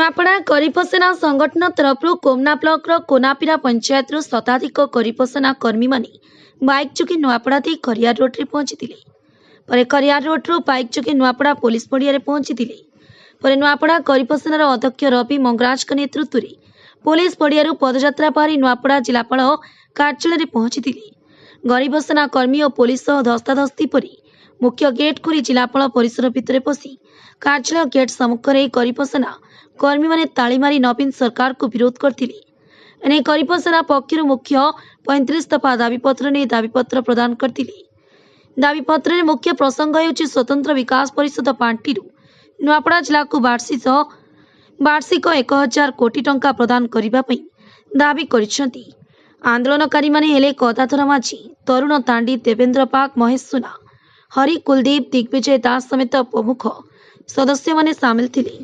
नुआपड़ा करीपसेना संगठन तरफ कोमना ब्लॉक कोनापीरा पंचायत शताधिक करीपसेना कर्मी माने बाइक चुकी नुआपड़ा दे खरियार रोड रे पहुंची खरियार रोड बाइक चुकी नुआपड़ा पुलिस पड़िया पहुंची नुआपड़ा करीपसेनार अध्यक्ष रवि मंगराज नेतृत्व में पुलिस पड़िया पदयात्रा पारी नुआपड़ा जिलापाल कार्यालय पहुंची गरीबसेना कर्मी और पुलिस धस्ताधस्ती पर मुख्य गेट खोली जिलापाल परिसर भितर पशि कार्यालय गेट सम्मुखें करीपसेना कर्मी माने ताली मारी नवीन सरकार को विरोध करते एने करीपसेना पक्षर मुख्य 35 दफा दाबीपत्र ने दाबीपत्र प्रदान करते। दाबीपत्र मुख्य प्रसंग होउछि स्वतंत्र विकास परिषद पांटी नुआपड़ा जिला को वार्षिक 1000 कोटी टंका प्रदान करने दाबी करिसेंती। आंदोलनकारी माने हेले कदाधर माझी, तरुण तांडी, देवेंद्र पाक, महेश सुना, हरि कुलदीप, दिग्विजय दास समेत प्रमुख सदस्य माने सामिल थिले।